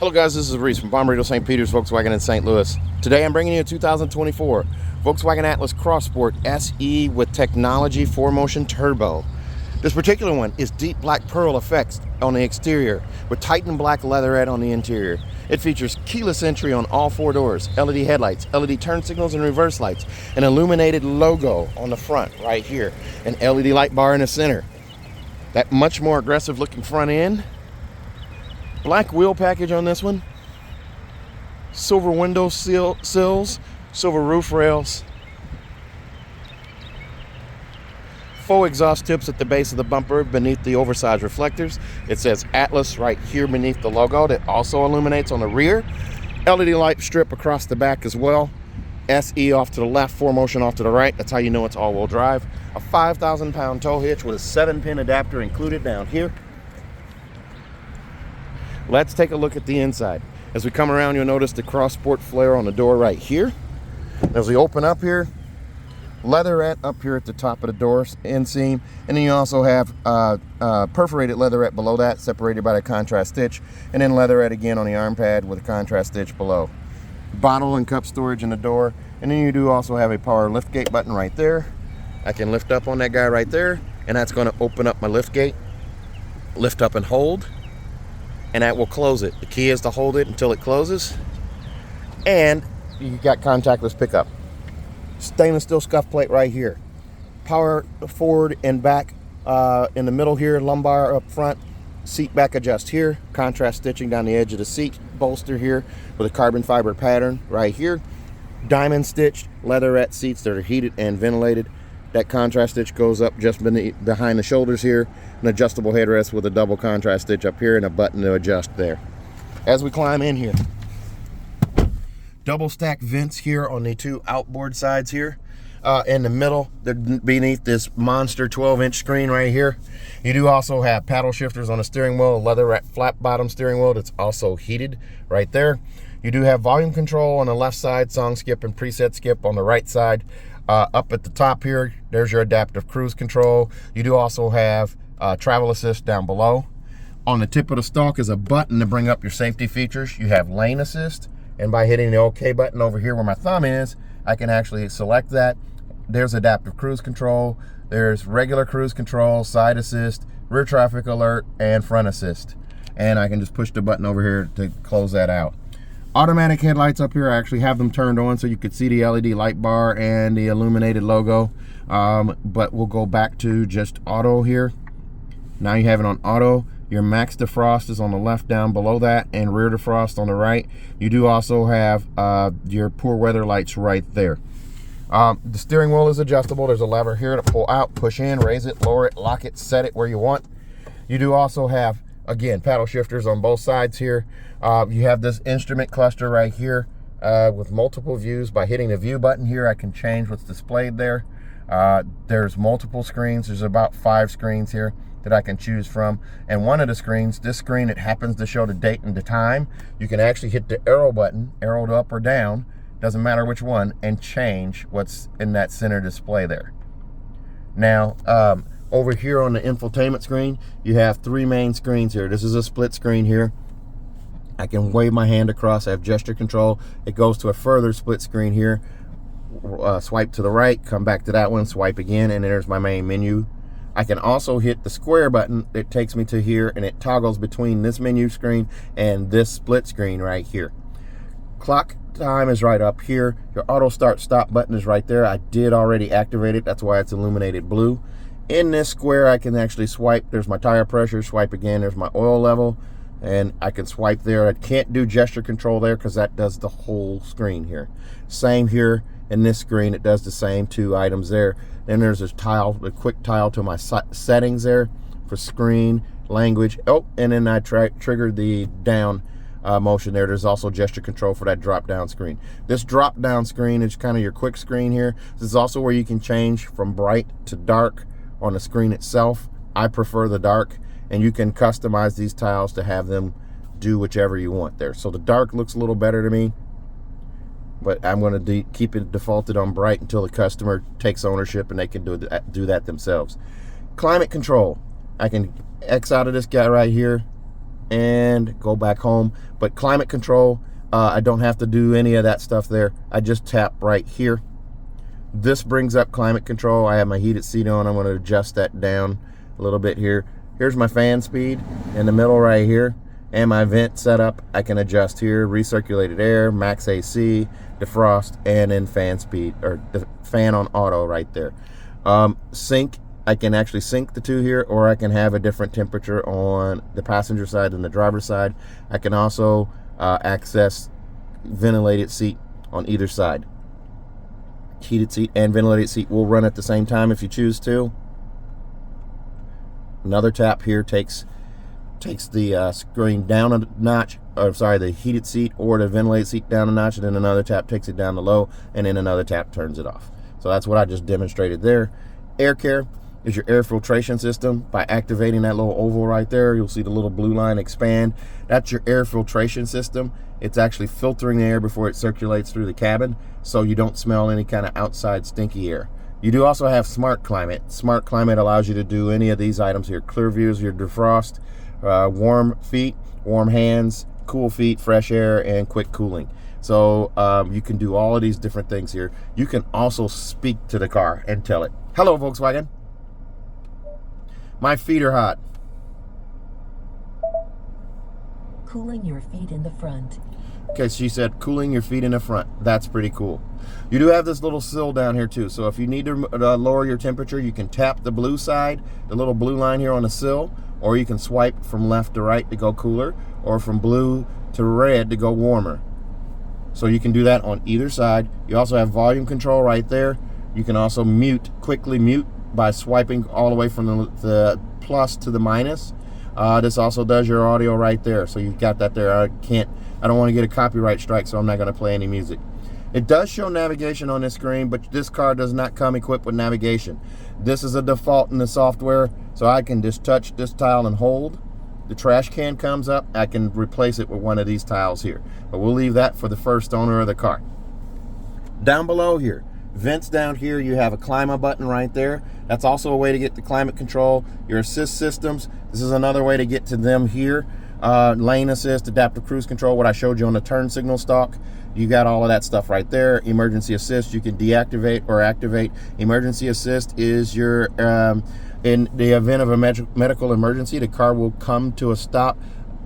Hello guys, this is Reese from Bomberito St. Peter's Volkswagen in St. Louis. Today I'm bringing you a 2024 Volkswagen Atlas Crossport SE with technology 4Motion turbo. This particular one is deep black pearl effects on the exterior with Titan black leatherette on the interior. It features keyless entry on all four doors, LED headlights, LED turn signals and reverse lights, an illuminated logo on the front right here, an LED light bar in the center. That much more aggressive looking front end. Black wheel package on this one, silver window sills, silver roof rails, faux exhaust tips at the base of the bumper beneath the oversized reflectors. It says Atlas right here beneath the logo that also illuminates on the rear. LED light strip across the back as well. SE off to the left, 4Motion off to the right. That's how you know it's all-wheel drive. A 5,000-pound tow hitch with a 7-pin adapter included down here. Let's take a look at the inside. As we come around, you'll notice the Crossport flare on the door right here. As we open up here, leatherette up here at the top of the door inseam, and then you also have perforated leatherette below that, separated by the contrast stitch, and then leatherette again on the arm pad with a contrast stitch below. Bottle and cup storage in the door, and then you do also have a power lift gate button right there. I can lift up on that guy right there, and that's going to open up my lift gate. Lift up and hold, and that will close it. The key is to hold it until it closes, and you got contactless pickup. Stainless steel scuff plate right here. Power forward and back in the middle here, lumbar up front, seat back adjust here, contrast stitching down the edge of the seat bolster here with a carbon fiber pattern right here. Diamond stitched leatherette seats that are heated and ventilated. That contrast stitch goes up just behind the shoulders here. An adjustable headrest with a double contrast stitch up here and a button to adjust there. As we climb in here, double stack vents here on the two outboard sides here. In the middle, beneath this monster 12-inch screen right here, you do also have paddle shifters on the steering wheel, a leatherette flat bottom steering wheel that's also heated right there. You do have volume control on the left side, song skip and preset skip on the right side. Up at the top here, there's your adaptive cruise control. You do also have travel assist down below. On the tip of the stalk is a button to bring up your safety features. You have lane assist, and by hitting the OK button over here where my thumb is, I can actually select that. There's adaptive cruise control. There's regular cruise control, side assist, rear traffic alert, and front assist. And I can just push the button over here to close that out. Automatic headlights up here, I actually have them turned on so you could see the LED light bar and the illuminated logo. But we'll go back to just auto here. Now you have it on auto. Your max defrost is on the left down below that, and rear defrost on the right. You do also have your poor weather lights right there. The steering wheel is adjustable. There's a lever here to pull out, push in, raise it, lower it, lock it, set it where you want. You do also have, again, paddle shifters on both sides here. You have this instrument cluster right here with multiple views. By hitting the view button here, I can change what's displayed there. There's multiple screens. There's about 5 screens here that I can choose from. And one of the screens, this screen, it happens to show the date and the time. You can actually hit the arrow button, arrowed up or down, doesn't matter which one, and change what's in that center display there. Now, over here on the infotainment screen, you have 3 main screens here. This is a split screen here. I can wave my hand across. I have gesture control. It goes to a further split screen here. Swipe to the right, come back to that one, swipe again, and there's my main menu. I can also hit the square button that takes me to here, and it toggles between this menu screen and this split screen right here. Clock time is right up here. Your auto start stop button is right there. I did already activate it. That's why it's illuminated blue. In this square, I can actually swipe. There's my tire pressure. Swipe again. There's my oil level. And I can swipe there. I can't do gesture control there because that does the whole screen here. Same here in this screen. It does the same 2 items there. Then there's a tile, a quick tile to my settings there for screen, language. Oh, and then I triggered the down motion there. There's also gesture control for that drop down screen. This drop down screen is kind of your quick screen here. This is also where you can change from bright to dark on the screen itself. I prefer the dark, and you can customize these tiles to have them do whichever you want there. So the dark looks a little better to me, but I'm going to keep it defaulted on bright until the customer takes ownership and they can do that themselves. Climate control. I can X out of this guy right here, and go back home. But climate control, I don't have to do any of that stuff there. I just tap right here. This brings up climate control. I have my heated seat on. I'm going to adjust that down a little bit here. Here's my fan speed in the middle right here, and my vent setup. I can adjust here: recirculated air, max AC, defrost, and then fan speed, or the fan on auto right there. Sync, I can actually sync the two here, or I can have a different temperature on the passenger side and the driver's side. I can also access ventilated seat on either side. Heated seat and ventilated seat will run at the same time if you choose to. Another tap here takes the screen down a notch, or sorry, the heated seat or the ventilated seat down a notch, and then another tap takes it down to low, and then another tap turns it off. So that's what I just demonstrated there. Air care is your air filtration system. By activating that little oval right there, you'll see the little blue line expand. That's your air filtration system. It's actually filtering the air before it circulates through the cabin, so you don't smell any kind of outside stinky air. You do also have smart climate. Smart climate allows you to do any of these items here. Clear views, your defrost, warm feet, warm hands, cool feet, fresh air, and quick cooling. So you can do all of these different things here. You can also speak to the car and tell it, "Hello, Volkswagen. My feet are hot." Cooling your feet in the front. Okay, she said cooling your feet in the front. That's pretty cool. You do have this little sill down here too. So if you need to lower your temperature, you can tap the blue side, the little blue line here on the sill, or you can swipe from left to right to go cooler, or from blue to red to go warmer. So you can do that on either side. You also have volume control right there. You can also quickly mute by swiping all the way from the plus to the minus. This also does your audio right there. So you've got that there. I don't want to get a copyright strike, so I'm not going to play any music. It does show navigation on this screen, but this car does not come equipped with navigation. This is a default in the software, so I can just touch this tile and hold. The trash can comes up. I can replace it with one of these tiles here, but we'll leave that for the first owner of the car. Down below here, vents down here, you have a climate button right there. That's also a way to get the climate control. Your assist systems, this is another way to get to them here. Lane assist, adaptive cruise control, what I showed you on the turn signal stalk. You got all of that stuff right there. Emergency assist, you can deactivate or activate. Emergency assist is your, in the event of a medical emergency, the car will come to a stop,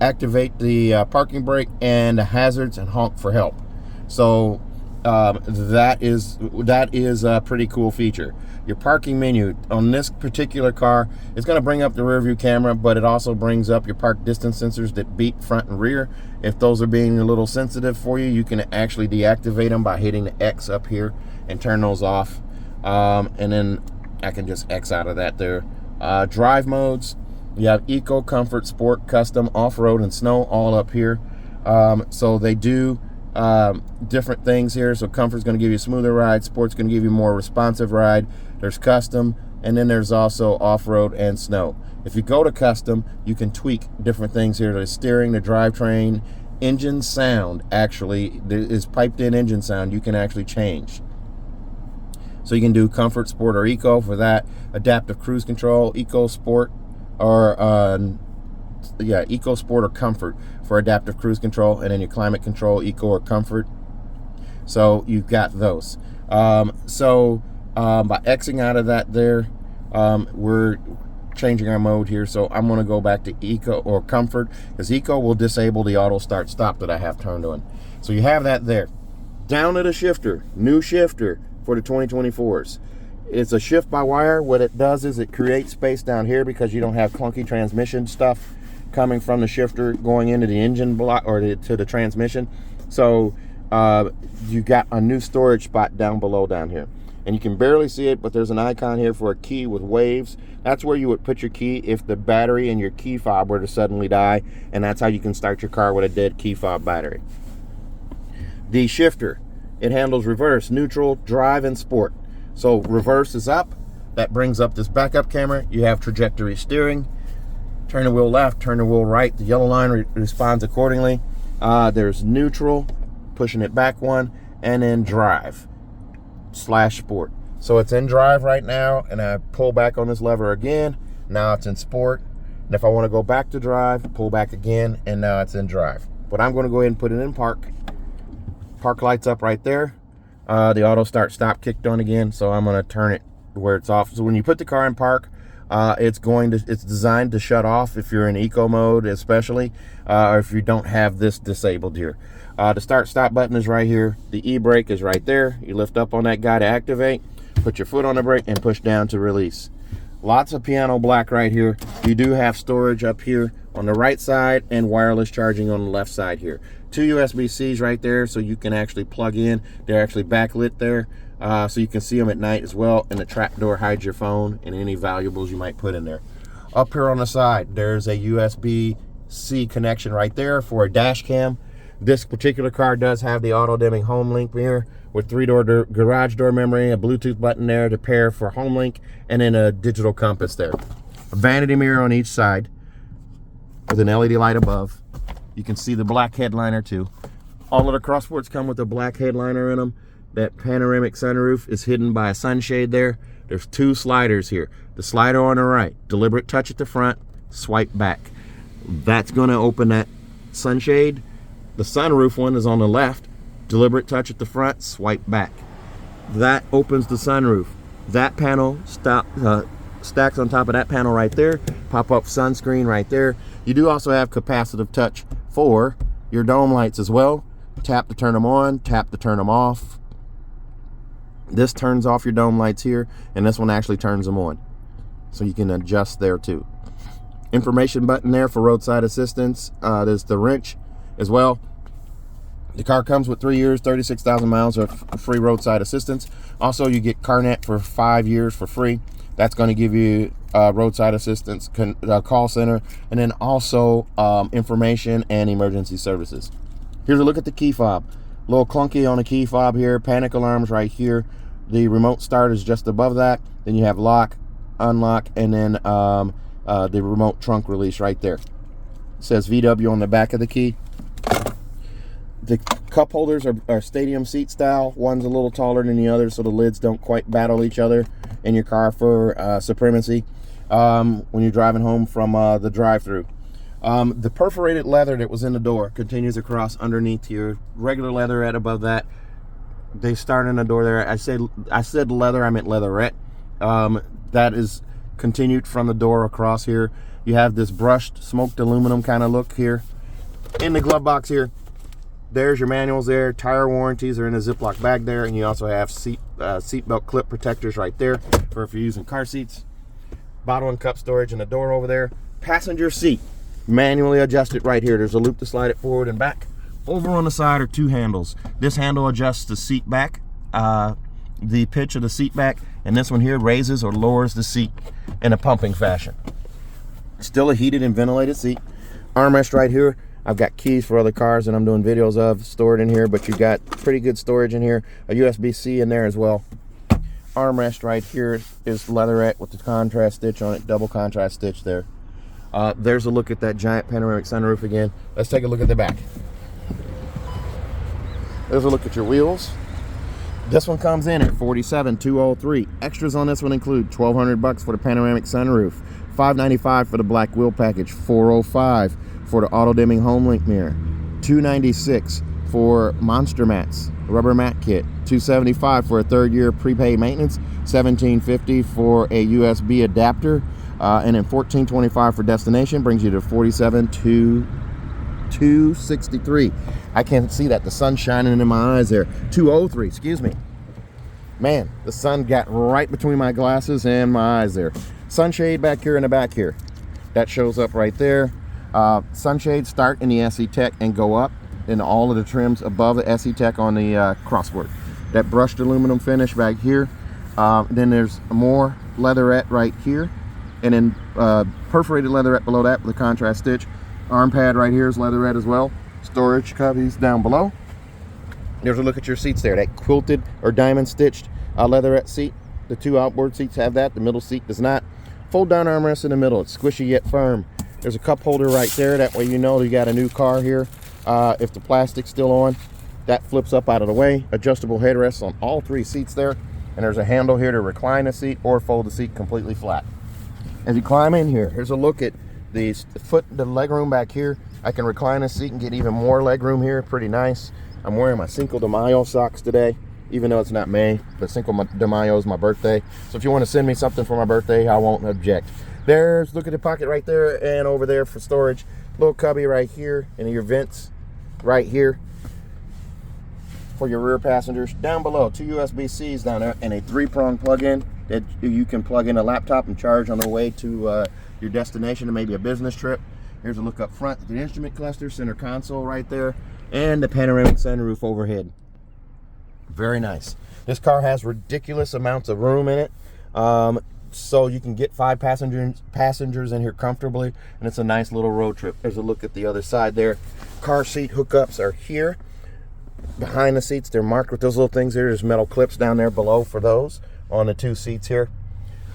activate the parking brake and the hazards, and honk for help. So that is a pretty cool feature. Your parking menu on this particular car is going to bring up the rear view camera, but it also brings up your park distance sensors that beep front and rear. If those are being a little sensitive for you, you can actually deactivate them by hitting the X up here and turn those off. And then I can just X out of that there. Drive modes, you have Eco, Comfort, Sport, Custom, Off-Road, and Snow all up here. So they do different things here. So Comfort's going to give you a smoother ride, Sport's going to give you a more responsive ride. There's Custom, and then there's also Off-Road and Snow. If you go to Custom, you can tweak different things here. The steering, the drivetrain, engine sound, actually is piped in engine sound you can actually change. So you can do Comfort, Sport, or Eco for that. Adaptive cruise control, Eco, Sport, or Eco, Sport, or Comfort for adaptive cruise control, and then your climate control, Eco or Comfort. So you've got those. By Xing out of that there, we're changing our mode here. So I'm going to go back to Eco or Comfort, because Eco will disable the auto start stop that I have turned on. So you have that there. Down to the shifter, new shifter for the 2024s. It's a shift by wire. What it does is it creates space down here because you don't have clunky transmission stuff coming from the shifter going into the engine block or to the transmission. So you got a new storage spot down below down here, and you can barely see it, but there's an icon here for a key with waves. That's where you would put your key if the battery in your key fob were to suddenly die, and that's how you can start your car with a dead key fob battery. The shifter, it handles reverse, neutral, drive, and sport. So reverse is up. That brings up this backup camera. You have trajectory steering. Turn the wheel left, turn the wheel right. The yellow line responds accordingly. There's neutral, pushing it back one, and then drive / sport. So it's in drive right now, and I pull back on this lever again. Now it's in sport, And if I want to go back to drive, pull back again, and now it's in drive. But I'm going to go ahead and put it in park. Park lights up right there. The auto start stop kicked on again, so I'm going to turn it where it's off. So when you put the car in park, it's designed to shut off if you're in eco mode, especially, or if you don't have this disabled here. The start stop button is right here. The e-brake is right there. You lift up on that guy to activate, put your foot on the brake, and push down to release. Lots of piano black right here. You do have storage up here on the right side and wireless charging on the left side here. 2 USB-Cs right there, so you can actually plug in. They're actually backlit there, so you can see them at night as well. And the trap door hides your phone and any valuables you might put in there. Up here on the side, there's a USB-C connection right there for a dash cam. This particular car does have the auto dimming home link mirror with 3-door garage door memory, a Bluetooth button there to pair for home link, and then a digital compass there. A vanity mirror on each side with an LED light above. You can see the black headliner too. All of the crosssports come with a black headliner in them. That panoramic sunroof is hidden by a sunshade there. There's 2 sliders here. The slider on the right, deliberate touch at the front, swipe back. That's going to open that sunshade. The sunroof one is on the left, deliberate touch at the front, swipe back. That opens the sunroof. That panel stacks on top of that panel right there. Pop-up sunscreen right there. You do also have capacitive touch for your dome lights as well. Tap to turn them on, tap to turn them off. This turns off your dome lights here, and this one actually turns them on. So you can adjust there too. Information button there for roadside assistance. There's the wrench as well. The car comes with 3 years, 36,000 miles of free roadside assistance. Also, you get CarNet for 5 years for free. That's going to give you roadside assistance, call center, and then also information and emergency services. Here's a look at the key fob. A little clunky on the key fob here. Panic alarms right here. The remote start is just above that. Then you have lock, unlock, and then the remote trunk release right there. It says VW on the back of the key. The cup holders are stadium seat style. One's a little taller than the other, so the lids don't quite battle each other in your car for supremacy when you're driving home from the drive-thru. The perforated leather that was in the door continues across underneath here. Regular leatherette above that. They start in the door there. I said leather, I meant leatherette. That is continued from the door across here. You have this brushed smoked aluminum kind of look here. In the glove box here, there's your manuals there. Tire warranties are in a Ziploc bag there, and you also have seatbelt clip protectors right there for if you're using car seats. Bottle and cup storage in the door over there. Passenger seat, manually adjusted right here. There's a loop to slide it forward and back. Over on the side are 2 handles. This handle adjusts the seat back, the pitch of the seat back, and this one here raises or lowers the seat in a pumping fashion. Still a heated and ventilated seat. Armrest right here. I've got keys for other cars that I'm doing videos of stored in here, but you've got pretty good storage in here. A USB-C in there as well. Armrest right here is leatherette with the contrast stitch on it, double contrast stitch there. There's a look at that giant panoramic sunroof again. Let's take a look at the back. There's a look at your wheels. This one comes in at $47,203. Extras on this one include $1,200 for the panoramic sunroof, $595 for the black wheel package, $405 for the auto dimming home link mirror, $296 for monster mats, rubber mat kit, $275 for a 3rd year prepaid maintenance, $1,750 for a USB adapter, and then $1,425 for destination brings you to $47,263. I can't see that. The sun's shining in my eyes there. 203, excuse me. Man, the sun got right between my glasses and my eyes there. Sunshade back here in the back here. That shows up right there. Sunshades start in the SE Tech and go up in all of the trims above the SE Tech on the crosswork. That brushed aluminum finish back here. Then there's more leatherette right here. And then perforated leatherette below that with a contrast stitch. Arm pad right here is leatherette as well. Storage cubbies down below. There's a look at your seats there. That quilted or diamond stitched leatherette seat. The 2 outboard seats have that. The middle seat does not. Fold down armrest in the middle. It's squishy yet firm. There's a cup holder right there. That way you know you got a new car here. If the plastic's still on, that flips up out of the way. Adjustable headrests on all 3 seats there. And there's a handle here to recline the seat or fold the seat completely flat. As you climb in here, here's a look at the leg room back here. I can recline a seat and get even more leg room here. Pretty nice. I'm wearing my Cinco de Mayo socks today, even though it's not May, but Cinco de Mayo is my birthday. So if you want to send me something for my birthday, I won't object. Look at the pocket right there, and over there for storage. Little cubby right here, and your vents right here for your rear passengers. Down below, 2 USB-Cs down there, and a 3-prong plug-in that you can plug in a laptop and charge on the way to your destination, or maybe a business trip. Here's a look up front, the instrument cluster, center console right there, and the panoramic sunroof overhead. Very nice. This car has ridiculous amounts of room in it, so you can get 5 passengers in here comfortably, and it's a nice little road trip. There's a look at the other side there. Car seat hookups are here. Behind the seats, they're marked with those little things here. There's metal clips down there below for those on the 2 seats here.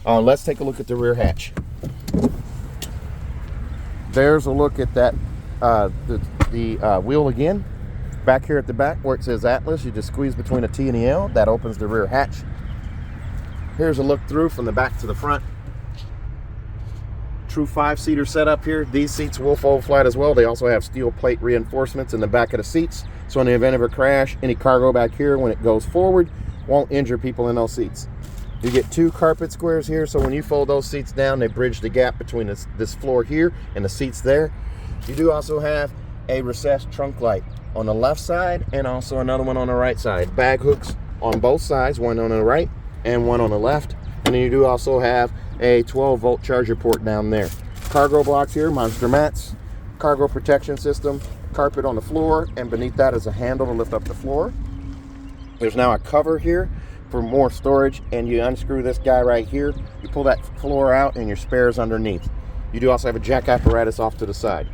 Let's take a look at the rear hatch. There's a look at that the wheel again. Back here at the back where it says Atlas, you just squeeze between a T and the L. That opens the rear hatch. Here's a look through from the back to the front. True 5-seater setup here. These seats will fold flat as well. They also have steel plate reinforcements in the back of the seats. So in the event of a crash, any cargo back here, when it goes forward, won't injure people in those seats. You get 2 carpet squares here, so when you fold those seats down, they bridge the gap between this floor here and the seats there. You do also have a recessed trunk light on the left side, and also another one on the right side. Bag hooks on both sides, one on the right and one on the left. And then you do also have a 12-volt charger port down there. Cargo blocks here, monster mats, cargo protection system, carpet on the floor, and beneath that is a handle to lift up the floor. There's now a cover here for more storage, and you unscrew this guy right here. You pull that floor out and your spares underneath. You do also have a jack apparatus off to the side.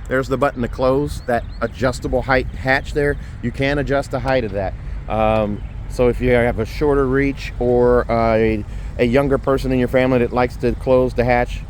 There's the button to close that adjustable height hatch there. You can adjust the height of that. So if you have a shorter reach, or a younger person in your family that likes to close the hatch,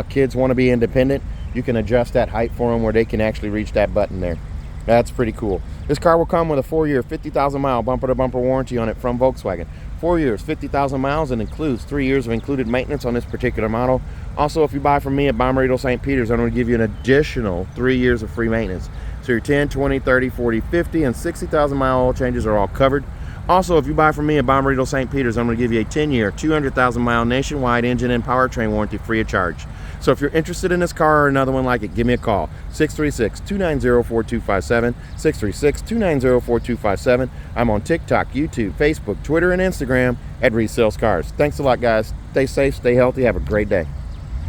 kids want to be independent, you can adjust that height for them where they can actually reach that button there. That's pretty cool. This car will come with a 4-year, 50,000-mile bumper-to-bumper warranty on it from Volkswagen. 4 years, 50,000 miles, and includes 3 years of included maintenance on this particular model. Also, if you buy from me at Bommarito St. Peter's, I'm going to give you an additional 3 years of free maintenance. So your 10, 20, 30, 40, 50, and 60,000-mile oil changes are all covered. Also, if you buy from me at Bommarito St. Peter's, I'm going to give you a 10-year, 200,000-mile nationwide engine and powertrain warranty free of charge. So if you're interested in this car or another one like it, give me a call. 636-290-4257, 636-290-4257. I'm on TikTok, YouTube, Facebook, Twitter, and Instagram at Reese Sells Cars. Thanks a lot, guys. Stay safe, stay healthy, have a great day.